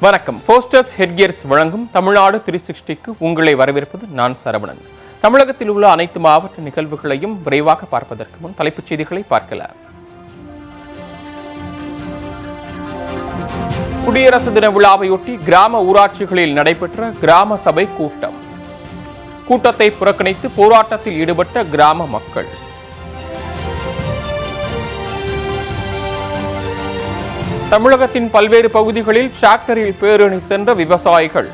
வணக்கம். போஸ்டர்ஸ் ஹெட்கியர்ஸ் வழங்கும் தமிழ்நாடு 360க்கு உங்களை வரவேற்பது நான் சரவணன். தமிழகத்தில் உள்ள அனைத்து மாவட்ட நிகழ்வுகளையும் விரைவாக பார்ப்பதற்கு முன் தலைப்புச் செய்திகளை பார்க்கலாம். குடியரசு தின விழாவையொட்டி கிராம ஊராட்சிகளில் நடைபெற்ற கிராம சபை கூட்டம். கூட்டத்தை புறக்கணித்து போராட்டத்தில் ஈடுபட்ட கிராம மக்கள். தமிழகத்தின் பல்வேறு பகுதிகளில் டிராக்டரில் பேரணி சென்ற விவசாயிகள்.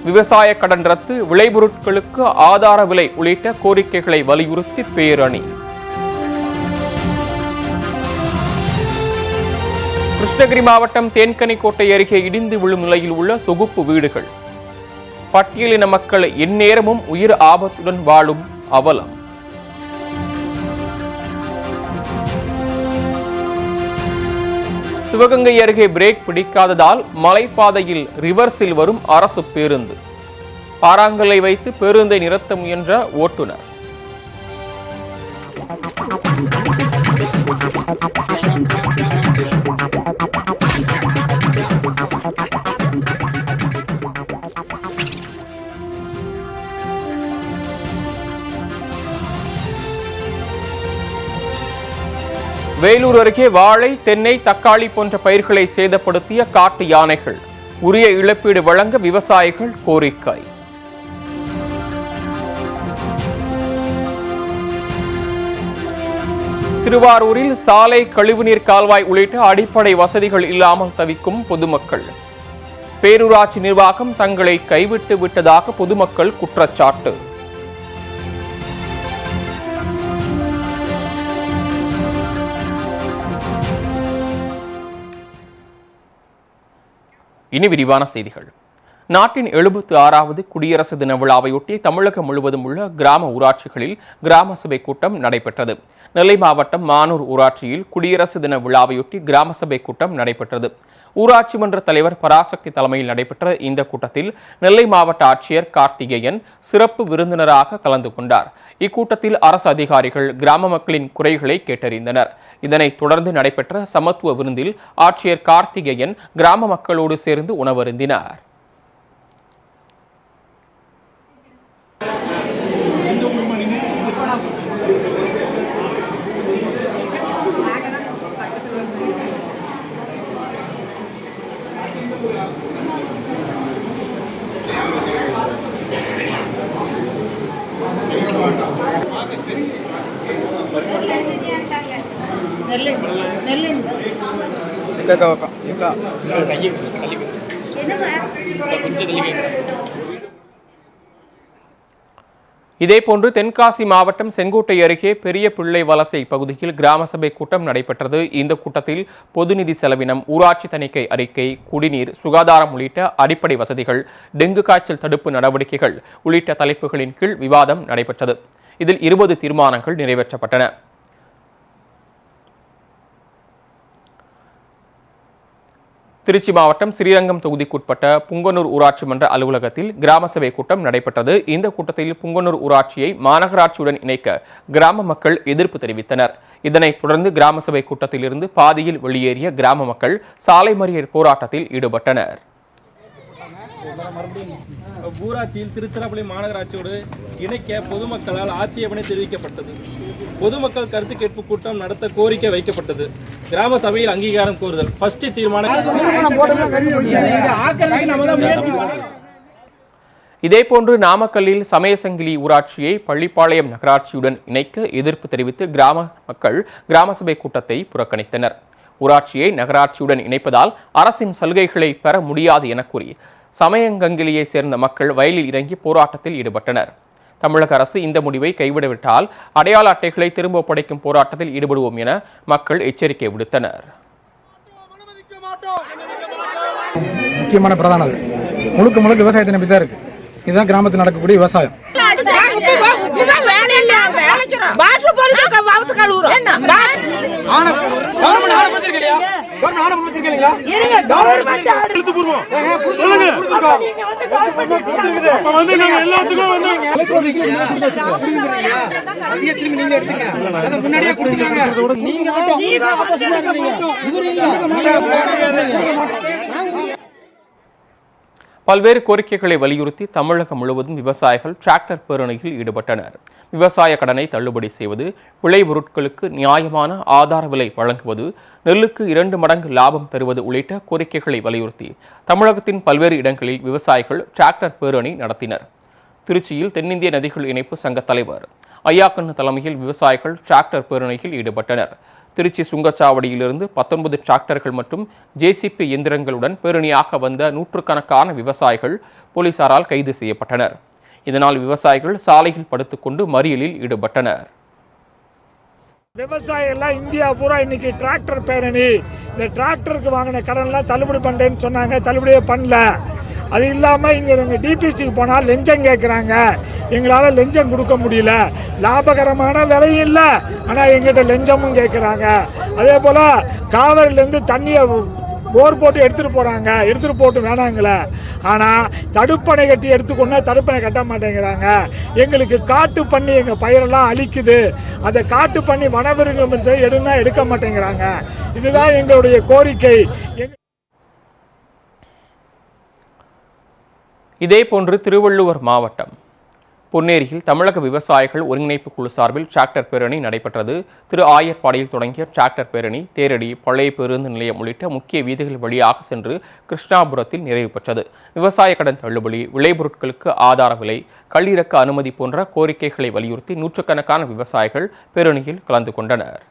விவசாய கடன் ரத்து, விளைபொருட்களுக்கு ஆதார விலை உள்ளிட்ட கோரிக்கைகளை வலியுறுத்தி பேரணி. கிருஷ்ணகிரி மாவட்டம் தேன்கனிக்கோட்டை அருகே இடிந்து விழும் நிலையில் உள்ள தொகுப்பு வீடுகள். பட்டியலின மக்கள் எந்நேரமும் உயிர் ஆபத்துடன் வாழும் அவலம். சிவகங்கை அருகே பிரேக் பிடிக்காததால் மலைப்பாதையில் ரிவர்ஸில் வரும் அரசு பேருந்து. பாறாங்கல்லை வைத்து பேருந்தை நிறுத்த முயன்ற ஓட்டுநர். வேலூர் அருகே வாழை, தென்னை, தக்காளி போன்ற பயிர்களை சேதப்படுத்திய காட்டு யானைகள். உரிய இழப்பீடு வழங்க விவசாயிகள் கோரிக்கை. திருவாரூரில் சாலை, கழிவுநீர் கால்வாய் உள்ளிட்ட அடிப்படை வசதிகள் இல்லாமல் தவிக்கும் பொதுமக்கள். பேரூராட்சி நிர்வாகம் தங்களை கைவிட்டு விட்டதாக பொதுமக்கள் குற்றச்சாட்டு. இனி விரிவான செய்திகள். நாட்டின் 76வது குடியரசு தின விழாவையொட்டி தமிழகம் முழுவதும் உள்ள கிராம ஊராட்சிகளில் கிராம சபை கூட்டம் நடைபெற்றது. நெல்லை மாவட்டம் மானூர் ஊராட்சியில் குடியரசு தின விழாவையொட்டி கிராம சபை கூட்டம் நடைபெற்றது. ஊராட்சி மன்ற தலைவர் பராசக்தி தலைமையில் நடைபெற்ற இந்த கூட்டத்தில் நெல்லை மாவட்ட ஆட்சியர் கார்த்திகேயன் சிறப்பு விருந்தினராக கலந்து கொண்டார். இக்கூட்டத்தில் அரசு அதிகாரிகள் கிராம மக்களின் குறைகளை கேட்டறிந்தனர். இதனைத் தொடர்ந்து நடைபெற்ற சமத்துவ விருந்தில் ஆட்சியர் கார்த்திகேயன் கிராம மக்களோடு சேர்ந்து உணவருந்தினார். இதேபோன்று தென்காசி மாவட்டம் செங்கோட்டை அருகே பெரிய பிள்ளை வலசை பகுதியில் கிராம சபை கூட்டம் நடைபெற்றது. இந்த கூட்டத்தில் பொதுநிதி செலவினம், ஊராட்சி தணிக்கை அறிக்கை, குடிநீர், சுகாதாரம் உள்ளிட்ட அடிப்படை வசதிகள், டெங்கு காய்ச்சல் தடுப்பு நடவடிக்கைகள் உள்ளிட்ட தலைப்புகளின் கீழ் விவாதம் நடைபெற்றது. இதில் 20 தீர்மானங்கள் நிறைவேற்றப்பட்டன. திருச்சி மாவட்டம் ஸ்ரீரங்கம் தொகுதிக்குட்பட்ட புங்கனூர் ஊராட்சி மன்ற அலுவலகத்தில் கிராம சபை கூட்டம் நடைபெற்றது. இந்த கூட்டத்தில் புங்கனூர் ஊராட்சியை மாநகராட்சியுடன் இணைக்க கிராம மக்கள் எதிர்ப்பு தெரிவித்தனர். இதனைத் தொடர்ந்து கிராம சபை கூட்டத்திலிருந்து பாதியில் வெளியேறிய கிராம மக்கள் சாலை மறியல் போராட்டத்தில் ஈடுபட்டனர். ஊராட்சியில் திருச்சிராப்பள்ளி மாநகராட்சியோடு இணைக்க பொதுமக்களால் ஆட்சேபனை தெரிவிக்கப்பட்டது. பொதுமக்கள் கருத்து கேட்பு கூட்டம் நடத்த கோரிக்கை வைக்கப்பட்டது. கிராம சபையில் அங்கீகாரம் கோருதல் ஃபர்ஸ்ட் தீர்மானம். இதேபோன்று நாமக்கல்லில் சமயசங்கிலி ஊராட்சியை பள்ளிப்பாளையம் நகராட்சியுடன் இணைக்க எதிர்ப்பு தெரிவித்து கிராம மக்கள் கிராம சபை கூட்டத்தை புறக்கணித்தனர். ஊராட்சியை நகராட்சியுடன் இணைப்பதால் அரசின் சலுகைகளை பெற முடியாது என கூறி சமயங்கங்கிலியை சேர்ந்த மக்கள் வயலில் இறங்கி போராட்டத்தில் ஈடுபட்டனர். தமிழக அரசு இந்த முடிவை கைவிடவிட்டால் அடையாள அட்டைகளை திரும்ப ஒப்படைக்கும் போராட்டத்தில் ஈடுபடுவோம் என மக்கள் எச்சரிக்கை விடுத்தனர். முக்கியமான பிரதானது முழுக்க விவசாயத்தை நம்பி தான் இருக்கு. இதுதான் கிராமத்தில் நடக்கக்கூடிய விவசாயம். பல்வேறு கோரிக்கைகளை வலியுறுத்தி தமிழகம் முழுவதும் விவசாயிகள் டிராக்டர் பேரணியில் ஈடுபட்டனர். விவசாய கடனை தள்ளுபடி செய்வது, விளைபொருட்களுக்கு நியாயமான ஆதார விலை வழங்குவது, நெல்லுக்கு 2 மடங்கு லாபம் தருவது உள்ளிட்ட கோரிக்கைகளை வலியுறுத்தி தமிழகத்தின் பல்வேறு இடங்களில் விவசாயிகள் டிராக்டர் பேரணி நடத்தினர். திருச்சியில் தென்னிந்திய நதிகள் இணைப்பு சங்க தலைவர் ஐயாக்கண்ணு தலைமையில் விவசாயிகள் டிராக்டர் பேரணியில் ஈடுபட்டனர். திருச்சி சுங்கச்சாவடியிலிருந்து 19 டிராக்டர்கள் மற்றும் ஜேசிபி இயந்திரங்களுடன் பேரணியாக வந்த நூற்றுக்கணக்கான விவசாயிகள் போலீசாரால் கைது செய்யப்பட்டனர். இதனால் விவசாயிகள் சாலையில் படுத்துக்கொண்டு மறியலில் ஈடுபட்டனர். விவசாயிகள்லாம் இந்தியா பூரா இன்னைக்கு டிராக்டர் பேரணி. இந்த டிராக்டருக்கு வாங்கின கடன்லாம் தள்ளுபடி பண்ணுறேன்னு சொன்னாங்க, தள்ளுபடியே பண்ணல. அது இல்லாமல் இங்கே நாங்கள் டிபிசிக்கு போனால் லஞ்சம் கேட்குறாங்க. எங்களால் லஞ்சம் கொடுக்க முடியல. லாபகரமான விலையும் இல்லை, ஆனால் எங்கிட்ட லஞ்சமும் கேட்குறாங்க. அதே போல் காவிரிலேருந்து தண்ணியை போர் போட்டு எடுத்துகிட்டு போகிறாங்க, எடுத்துகிட்டு போட்டு வேணாங்களே. ஆனால் தடுப்பணை கட்டி எடுத்துக்கொண்டா தடுப்பணை கட்ட மாட்டேங்கிறாங்க. எங்களுக்கு காட்டு பண்ணி எங்கள் பயிரெல்லாம் அழிக்குது. அந்த காட்டு பண்ணி வனவிலங்கு எடுனா எடுக்க மாட்டேங்கிறாங்க. இதுதான் எங்களுடைய கோரிக்கை. இதேபோன்று திருவள்ளூர் மாவட்டம் பொன்னேரியில் தமிழக விவசாயிகள் ஒருங்கிணைப்பு குழு சார்பில் டிராக்டர் பேரணி நடைபெற்றது. திரு ஆயர்பாடியில் தொடங்கிய டிராக்டர் பேரணி தேரடி, பழைய பேருந்து நிலையம் உள்ளிட்ட முக்கிய வீதிகள் வழியாக சென்று கிருஷ்ணாபுரத்தில் நிறைவு பெற்றது. விவசாய கடன் தள்ளுபடி, விளைபொருட்களுக்கு ஆதார விலை, கல்லிறக்க அனுமதி போன்ற கோரிக்கைகளை வலியுறுத்தி நூற்றுக்கணக்கான விவசாயிகள் பேரணியில் கலந்து கொண்டனர்.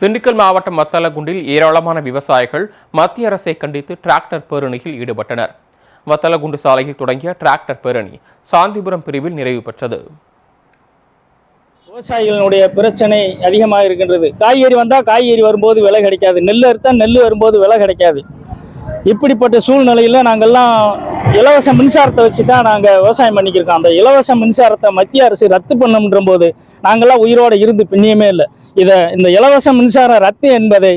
திண்டுக்கல் மாவட்டம் வத்தலகுண்டில் ஏராளமான விவசாயிகள் மத்திய அரசை கண்டித்து டிராக்டர் பேரணியில் ஈடுபட்டனர். வத்தலகுண்டு சாலையில் தொடங்கிய டிராக்டர் பேரணி சாந்திபுரம் பிரிவில் நிறைவு பெற்றது. விவசாயிகளுடைய பிரச்சனை அதிகமாக இருக்கின்றது. காய்கறி வந்தால் காய்கறி வரும்போது விலை கிடைக்காது, நெல் அறுத்தால் நெல் வரும்போது விலை கிடைக்காது. இப்படிப்பட்ட சூழ்நிலையில் நாங்கள்லாம் இலவச மின்சாரத்தை வச்சு தான் நாங்கள் விவசாயம் பண்ணிக்கிருக்கோம். அந்த இலவச மின்சாரத்தை மத்திய அரசு ரத்து பண்ணுன்ற போது நாங்கள்லாம் உயிரோடு இருந்து பின்னியமே இல்லை. இந்த இலவச மின்சார ரத்து என்பதை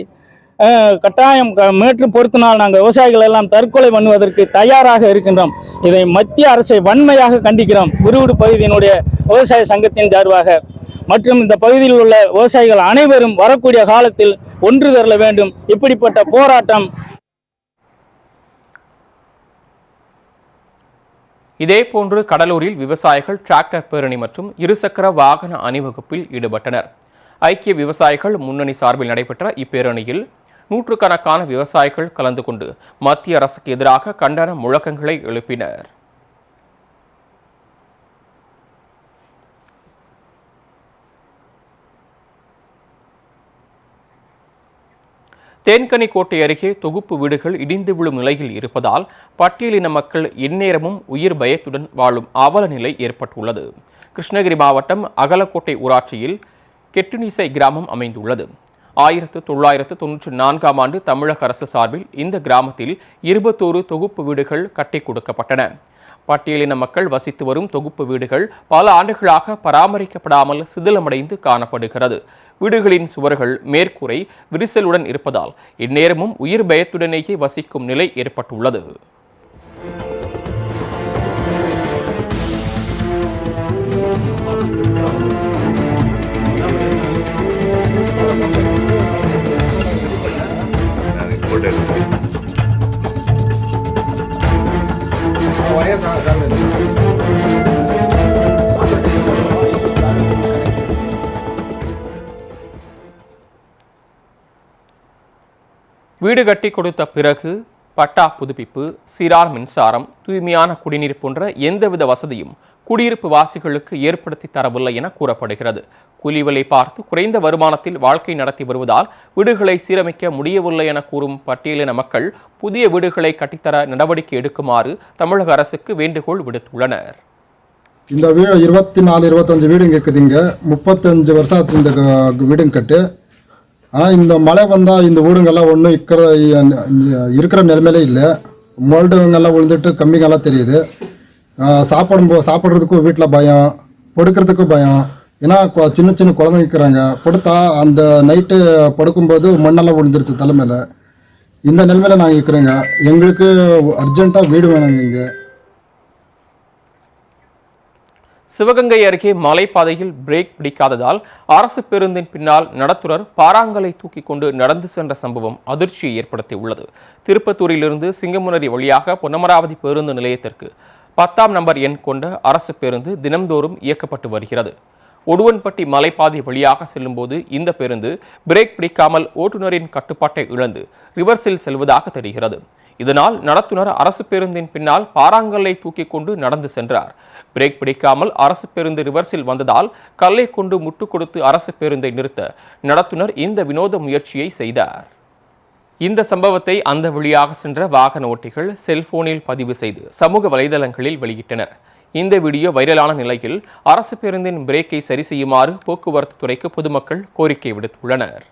கட்டாயம் மேற்று பொறுத்தினால் நாங்கள் விவசாயிகள் எல்லாம் தற்கொலை பண்ணுவதற்கு தயாராக இருக்கின்றோம். இதை மத்திய அரசை வன்மையாக கண்டிக்கிறோம். விருவுடு பகுதியினுடைய விவசாய சங்கத்தின் சார்பாக மற்றும் இந்த பகுதியில் உள்ள விவசாயிகள் அனைவரும் வரக்கூடிய காலத்தில் ஒன்று தரல வேண்டும். இப்படிப்பட்ட போராட்டம். இதேபோன்று கடலூரில் விவசாயிகள் டிராக்டர் பேரணி மற்றும் இருசக்கர வாகன அணிவகுப்பில் ஈடுபட்டனர். ஐக்கிய விவசாயிகள் முன்னணி சார்பில் நடைபெற்ற இப்பேரணியில் நூற்றுக்கணக்கான விவசாயிகள் கலந்து கொண்டு மத்திய அரசுக்கு எதிராக கண்டன முழக்கங்களை எழுப்பினர். தேன்கனிக்கோட்டை அருகே தொகுப்பு வீடுகள் இடிந்து விழும் நிலையில் இருப்பதால் பட்டியலின மக்கள் எந்நேரமும் உயிர் பயத்துடன் வாழும் அவல நிலை ஏற்பட்டுள்ளது. கிருஷ்ணகிரி மாவட்டம் அகலக்கோட்டை ஊராட்சியில் கெட்டுனிசை கிராமம் அமைந்துள்ளது. 1994ஆம் ஆண்டு தமிழக அரசு சார்பில் இந்த கிராமத்தில் 21 தொகுப்பு வீடுகள் கட்டி கொடுக்கப்பட்டன. பட்டியலின மக்கள் வசித்து வரும் தொகுப்பு வீடுகள் பல ஆண்டுகளாக பராமரிக்கப்படாமல் சிதிலமடைந்து காணப்படுகிறது. வீடுகளின் சுவர்கள், மேற்கூரை விரிசலுடன் இருப்பதால் இந்நேரமும் உயிர் பயத்துடனேயே வசிக்கும் நிலை ஏற்பட்டுள்ளது. வீடு கட்டி கொடுத்த பிறகு பட்டா புதுப்பிப்பு, சீரான மின்சாரம், தூய்மையான குடிநீர் போன்ற எந்தவித வசதியும் குடியிருப்பு வாசிகளுக்கு ஏற்படுத்தி தரவில்லை என கூறப்படுகிறது. கூலிவேலை பார்த்து குறைந்த வருமானத்தில் வாழ்க்கை நடத்தி வருவதால் வீடுகளை சீரமைக்க முடியவில்லை என கூறும் பட்டியலின மக்கள் புதிய வீடுகளை கட்டித்தர நடவடிக்கை எடுக்குமாறு தமிழக அரசுக்கு வேண்டுகோள் விடுத்துள்ளனர். இந்த வீடு 24-25 வீடு இங்கே இருக்குதுங்க. 35 வருஷம் ஆச்சு இந்த வீடுங்க கட்டு. இந்த மழை வந்தால் இந்த வீடுங்கெல்லாம் ஒன்றும் இருக்கிற நிலைமையிலே இல்லை. மோல்டுங்கெல்லாம் விழுந்துட்டு கம்மிங்கெல்லாம் தெரியுது. சாப்பிட்றதுக்கும் வீட்டில் பயம், படுக்கிறதுக்கும் பயம். ஏன்னா சின்ன சின்ன குழந்தைங்க இருக்கிறாங்க. படுத்தா அந்த நைட்டு படுக்கும்போது மண்ணெல்லாம் விழுந்துருச்சு தலைமையில். இந்த நிலைமையில் நாங்கள் இருக்கிறோங்க. எங்களுக்கு அர்ஜென்ட்டாக வீடு வேணுங்க இங்கே. சிவகங்கை அருகே மலைப்பாதையில் பிரேக் பிடிக்காததால் அரசு பேருந்தின் பின்னால் நடத்துனர் பாறாங்கலை தூக்கி கொண்டு நடந்து சென்ற சம்பவம் அதிர்ச்சியை ஏற்படுத்தியுள்ளது. திருப்பத்தூரிலிருந்து சிங்கமுனரி வழியாக பொன்னமராவதி பேருந்து நிலையத்திற்கு 10ஆம் நம்பர் எண் கொண்ட அரசு பேருந்து தினம்தோறும் இயக்கப்பட்டு வருகிறது. ஒடுவன்பட்டி மலைப்பாதை வழியாக செல்லும்போது இந்த பேருந்து பிரேக் பிடிக்காமல் ஓட்டுநரின் கட்டுப்பாட்டை இழந்து ரிவர்ஸில் செல்வதாக தெரிகிறது. இதனால் நடத்துனர் அரசு பேருந்தின் பின்னால் பாறாங்கல்லை தூக்கி கொண்டு நடந்து சென்றார். பிரேக் பிடிக்காமல் அரசு பேருந்து ரிவர்ஸில் வந்ததால் கல்லை கொண்டு முட்டு கொடுத்து அரசு பேருந்தை நிறுத்த நடத்துனர் இந்த வினோத முயற்சியை செய்தார். இந்த சம்பவத்தை அந்த வழியாக சென்ற வாகன ஓட்டிகள் செல்போனில் பதிவு செய்து சமூக வலைதளங்களில் வெளியிட்டனர். இந்த வீடியோ வைரலான நிலையில் அரசு பேருந்தின் பிரேக்கை சரி செய்யுமாறு போக்குவரத்து துறைக்கு பொதுமக்கள் கோரிக்கை விடுத்துள்ளனர்.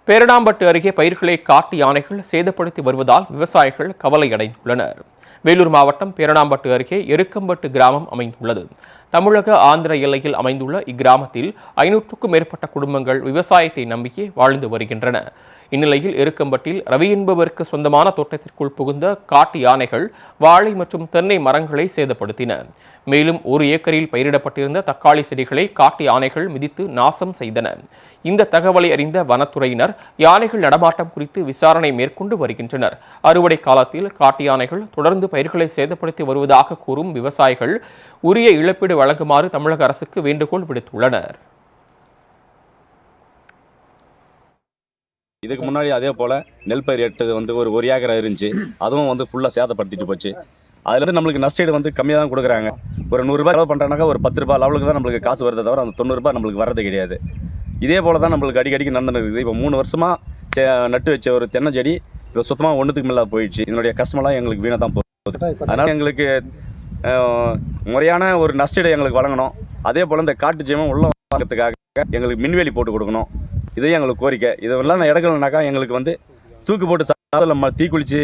பேரணாம்பட்டு அருகே பயிர்களை காட்டு யானைகள் சேதப்படுத்தி வருவதால் விவசாயிகள் கவலையடைந்துள்ளனர். வேலூர் மாவட்டம் பேரணாம்பட்டு அருகே எருக்கம்பட்டு கிராமம் அமைந்துள்ளது. தமிழக ஆந்திர எல்லையில் அமைந்துள்ள இக்கிராமத்தில் 500க்கும் மேற்பட்ட குடும்பங்கள் விவசாயத்தை நம்பியே வாழ்ந்து வருகின்றன. இந்நிலையில் எருக்கம்பட்டில் ரவி என்பவருக்கு சொந்தமான தோட்டத்திற்குள் புகுந்த காட்டு யானைகள் வாழை மற்றும் தென்னை மரங்களை சேதப்படுத்தின. மேலும் 1 ஏக்கரில் பயிரிடப்பட்டிருந்த தக்காளி செடிகளை காட்டு யானைகள் மிதித்து நாசம் செய்தன. இந்த தகவலை அறிந்த வனத்துறையினர் யானைகள் நடமாட்டம் குறித்து விசாரணை மேற்கொண்டு வருகின்றனர். அறுவடை காலத்தில் காட்டு யானைகள் தொடர்ந்து பயிர்களை சேதப்படுத்தி வருவதாக கூறும் விவசாயிகள் உரிய இழப்பீடு வழங்குமாறு தமிழக அரசுக்கு வேண்டுகோள் விடுத்துள்ளனர். இதுக்கு முன்னாடி அதே போல் நெல் பயிர் எட்டது ஒரு ஏக்கரை இருந்துச்சு. அதுவும் ஃபுல்லாக சேதப்படுத்திட்டு போச்சு. அதுலேருந்து நம்மளுக்கு நஷ்டீடு கம்மியாக தான் கொடுக்குறாங்க. ஒரு 100 ரூபாய் செலவு பண்ணுறாங்க, ஒரு 10 ரூபாய் லெவலுக்கு தான் நம்மளுக்கு காசு வருதே தவிர அந்த 90 ரூபாய் நம்மளுக்கு வரது கிடையாது. இதே போல் தான் நம்மளுக்கு அடிக்கடிக்கு நடந்துருக்குது. இப்போ 3 வருஷமாக நட்டு வச்ச ஒரு தென்னை செடி இப்போ சுத்தமாக ஒன்றுத்துக்கு மேலே போயிடுச்சு. இதனுடைய கஷ்டமெல்லாம் எங்களுக்கு வீணாக தான் போகுது. அதனால் எங்களுக்கு முறையான ஒரு நஷ்டீடு எங்களுக்கு வழங்கணும். அதே போல் இந்த காட்டு ஜீவம் உள்ள வாங்கிறதுக்காக எங்களுக்கு மின்வேலி போட்டு கொடுக்கணும். இதையும் எங்களுக்கு கோரிக்கை. இதெல்லாம் எடுக்கணும்னாக்கா எங்களுக்கு தூக்கு போட்டு நம்ம தீக்குளிச்சு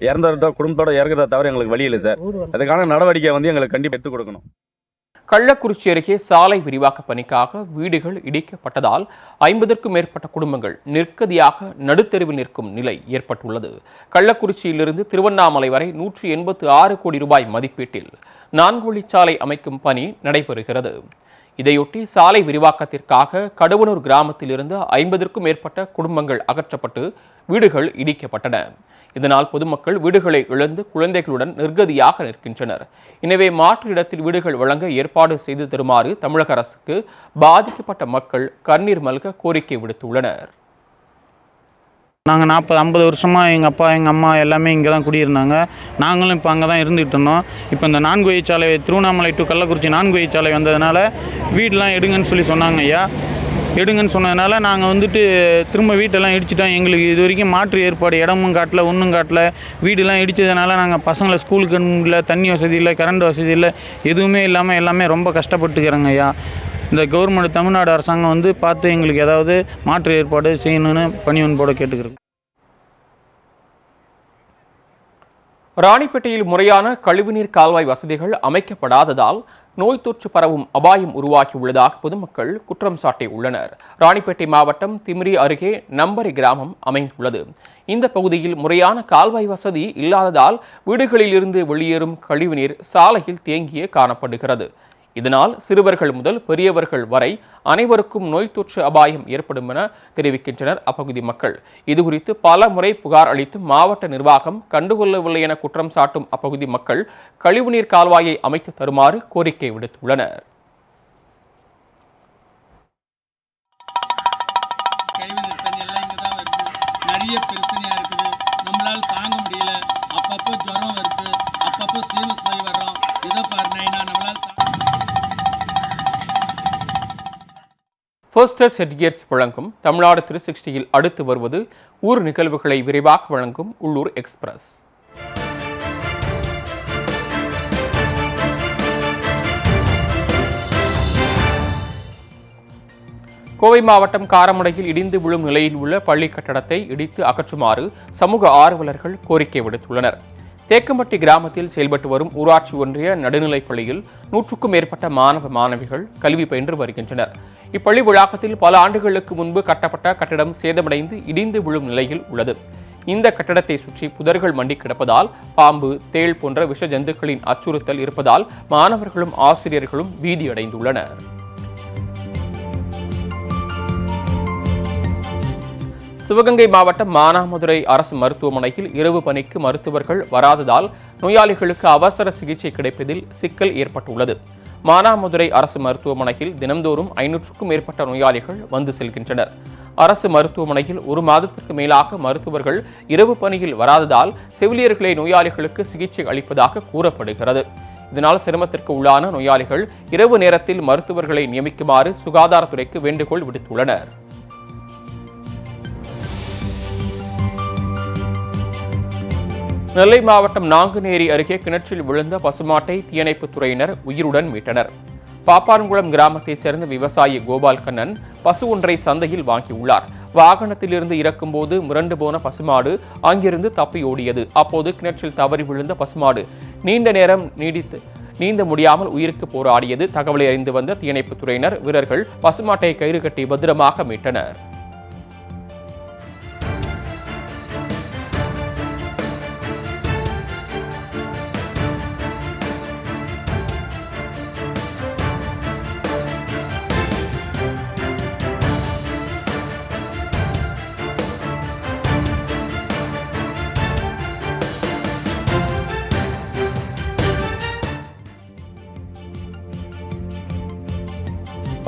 இறந்தத குடும்பத்தோட இறக்குறத தவிர எங்களுக்கு வழி இல்லை சார். அதுக்கான நடவடிக்கை எங்களுக்கு கண்டிப்பாக எடுத்து கொடுக்கணும். கள்ளக்குறிச்சி அருகே சாலை விரிவாக்க பணிக்காக வீடுகள் இடிக்கப்பட்டதால் 50க்கும் மேற்பட்ட குடும்பங்கள் நிற்கதியாக நடுத்தெருவில் நிற்கும் நிலை ஏற்பட்டுள்ளது. கள்ளக்குறிச்சியிலிருந்து திருவண்ணாமலை வரை 186 கோடி ரூபாய் மதிப்பீட்டில் 4 வழிச்சாலை அமைக்கும் பணி நடைபெறுகிறது. இதையொட்டி சாலை விரிவாக்கத்திற்காக கடுவனூர் கிராமத்தில் இருந்து 50க்கும் மேற்பட்ட குடும்பங்கள் அகற்றப்பட்டு வீடுகள் இடிக்கப்பட்டன. இதனால் பொதுமக்கள் வீடுகளை இழந்து குழந்தைகளுடன் நிர்கதியாக நிற்கின்றனர். எனவே மாற்று இடத்தில் வீடுகள் வழங்க ஏற்பாடு செய்து தருமாறு தமிழக அரசுக்கு பாதிக்கப்பட்ட மக்கள் கண்ணீர் மல்க கோரிக்கை விடுத்துள்ளனர். நாங்கள் 40-50 வருஷமாக எங்கள் அப்பா எங்கள் அம்மா எல்லாமே இங்கே தான் குடியிருந்தாங்க. நாங்களும் இப்போ அங்கே தான் இருந்துகிட்டு இருந்தோம். இப்போ இந்த 4 வழிச்சாலை திருவண்ணாமலை டு கள்ளக்குறிச்சி 4 வழிச்சாலை வந்ததுனால வீடெலாம் எடுங்கன்னு சொன்னாங்க ஐயா. எடுங்கன்னு சொன்னதுனால நாங்கள் திரும்ப வீட்டெல்லாம் இடிச்சிட்டோம். எங்களுக்கு இது வரைக்கும் மாற்று ஏற்பாடு இடமும் காட்டல, ஒன்றும் காட்டல. வீடெல்லாம் இடித்ததுனால நாங்கள் பசங்களை ஸ்கூலுக்கு இல்லை, தண்ணி வசதி இல்லை, கரண்ட் வசதி இல்லை, எதுவுமே இல்லாமல் எல்லாமே ரொம்ப கஷ்டப்பட்டுக்கிறோங்க ஐயா. இந்த கவர்மெண்ட் தமிழ்நாடு அரசாங்கம் பார்த்து எங்களுக்கு ஏதாவது மாற்று ஏற்பாடு செய்யணும்னு பணிவன்போட கேட்டுக்கிறோம். ராணிப்பேட்டையில் முறையான கழிவுநீர் கால்வாய் வசதிகள் அமைக்கப்படாததால் நோய் தொற்று பரவும் அபாயம் உருவாகியுள்ளதாக பொதுமக்கள் குற்றம் சாட்டியுள்ளனர். ராணிப்பேட்டை மாவட்டம் திமிரி அருகே நம்பரி கிராமம் அமைந்துள்ளது. இந்த பகுதியில் முறையான கால்வாய் வசதி இல்லாததால் வீடுகளில் இருந்து வெளியேறும் கழிவுநீர் சாலையில் தேங்கியே காணப்படுகிறது. இதனால் சிறுவர்கள் முதல் பெரியவர்கள் வரை அனைவருக்கும் நோய் தொற்று அபாயம் ஏற்படும் என தெரிவிக்கின்றனர் அப்பகுதி மக்கள். இதுகுறித்து பல முறை புகார் அளித்தும் மாவட்ட நிர்வாகம் கண்டுகொள்ளவில்லை என குற்றம் சாட்டும் அப்பகுதி மக்கள் கழிவுநீர் கால்வாயை அமைத்து தருமாறு கோரிக்கை விடுத்துள்ளனர். கழிவுநீர் தண்ணி எல்லாம் இங்கே தான் வருது. நிறைய பிரச்சனையாக இருக்குது. நம்மளால் தாங்க முடியல. அப்பப்போ ஜுரம் வருது, அப்பப்போ சீரியஸ் போய் வர்றோம். இதை பாரு நைனா, நம்மளால் ஃபர்ஸ்டஸ் ஹெட்கியர்ஸ் வழங்கும் தமிழ்நாடு 360யில் அடுத்து வருவது ஊர் நிகழ்வுகளை விரைவாக வழங்கும் உள்ளூர் எக்ஸ்பிரஸ். கோவை மாவட்டம் காரமடையில் இடிந்து விழும் நிலையில் உள்ள பள்ளி கட்டடத்தை இடித்து அகற்றுமாறு சமூக ஆர்வலர்கள் கோரிக்கை விடுத்துள்ளனர். தேக்கம்பட்டி கிராமத்தில் செயல்பட்டு வரும் ஊராட்சி ஒன்றிய நடுநிலைப் பள்ளியில் 100க்கும் மேற்பட்ட மாணவ மாணவிகள் கல்வி பயின்று வருகின்றனர். இப்பள்ளி வளாகத்தில் பல ஆண்டுகளுக்கு முன்பு கட்டப்பட்ட கட்டடம் சேதமடைந்து இடிந்து விழும் நிலையில் உள்ளது. இந்த கட்டடத்தை சுற்றி புதர்கள் மண்டி கிடப்பதால் பாம்பு, தேள் போன்ற விஷ ஜந்துக்களின் அச்சுறுத்தல் இருப்பதால் மாணவர்களும் ஆசிரியர்களும் பீதியடைந்துள்ளனர். சிவகங்கை மாவட்டம் மானாமதுரை அரசு மருத்துவமனையில் இரவு பணிக்கு மருத்துவர்கள் வராததால் நோயாளிகளுக்கு அவசர சிகிச்சை கிடைப்பதில் சிக்கல் ஏற்பட்டுள்ளது. மானாமதுரை அரசு மருத்துவமனையில் தினந்தோறும் 500க்கும் மேற்பட்ட நோயாளிகள் வந்து செல்கின்றனர். அரசு மருத்துவமனையில் 1 மாதத்திற்கு மேலாக மருத்துவர்கள் இரவு பணியில் வராததால் செவிலியர்களை நோயாளிகளுக்கு சிகிச்சை அளிப்பதாக கூறப்படுகிறது. இதனால் சிரமத்திற்கு உள்ளான நோயாளிகள் இரவு நேரத்தில் மருத்துவர்களை நியமிக்குமாறு சுகாதாரத்துறைக்கு வேண்டுகோள் விடுத்துள்ளனர். நெல்லை மாவட்டம் நாங்குநேரி அருகே கிணற்றில் விழுந்த பசுமாட்டை தீயணைப்புத் துறையினர் உயிருடன் மீட்டனர். பாப்பான்குளம் கிராமத்தை சேர்ந்த விவசாயி கோபால் கண்ணன் பசு ஒன்றை சந்தையில் வாங்கியுள்ளார். வாகனத்திலிருந்து இறக்கும்போது மிரண்டு போன பசுமாடு அங்கிருந்து தப்பியோடியது. அப்போது கிணற்றில் தவறி விழுந்த பசுமாடு நீண்ட நேரம் நீந்த முடியாமல் உயிருக்கு போராடியது. தகவலை அறிந்து வந்த தீயணைப்புத் துறையினர் வீரர்கள் பசுமாட்டை கயிறு கட்டி பத்திரமாக மீட்டனர்.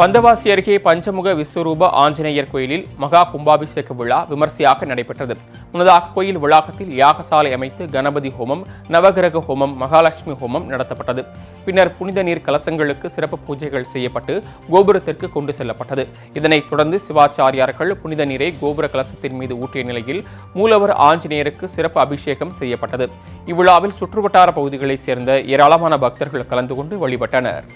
பந்தவாசி அருகே பஞ்சமுக விஸ்வரூப ஆஞ்சநேயர் கோயிலில் மகா கும்பாபிஷேக விழா விமர்சையாக நடைபெற்றது. முன்னதாக கோயில் வளாகத்தில் யாகசாலை அமைத்து கணபதி ஹோமம், நவகிரக ஹோமம், மகாலட்சுமி ஹோமம் நடத்தப்பட்டது. பின்னர் புனித நீர் கலசங்களுக்கு சிறப்பு பூஜைகள் செய்யப்பட்டு கோபுரத்திற்கு கொண்டு செல்லப்பட்டது. இதனைத் தொடர்ந்து சிவாச்சாரியார்கள் புனித நீரை கோபுர கலசத்தின் மீது ஊற்றிய நிலையில் மூலவர் ஆஞ்சநேயருக்கு சிறப்பு அபிஷேகம் செய்யப்பட்டது. இவ்விழாவில் சுற்றுவட்டார பகுதிகளைச் சேர்ந்த ஏராளமான பக்தர்கள் கலந்து கொண்டு வழிபட்டனர்.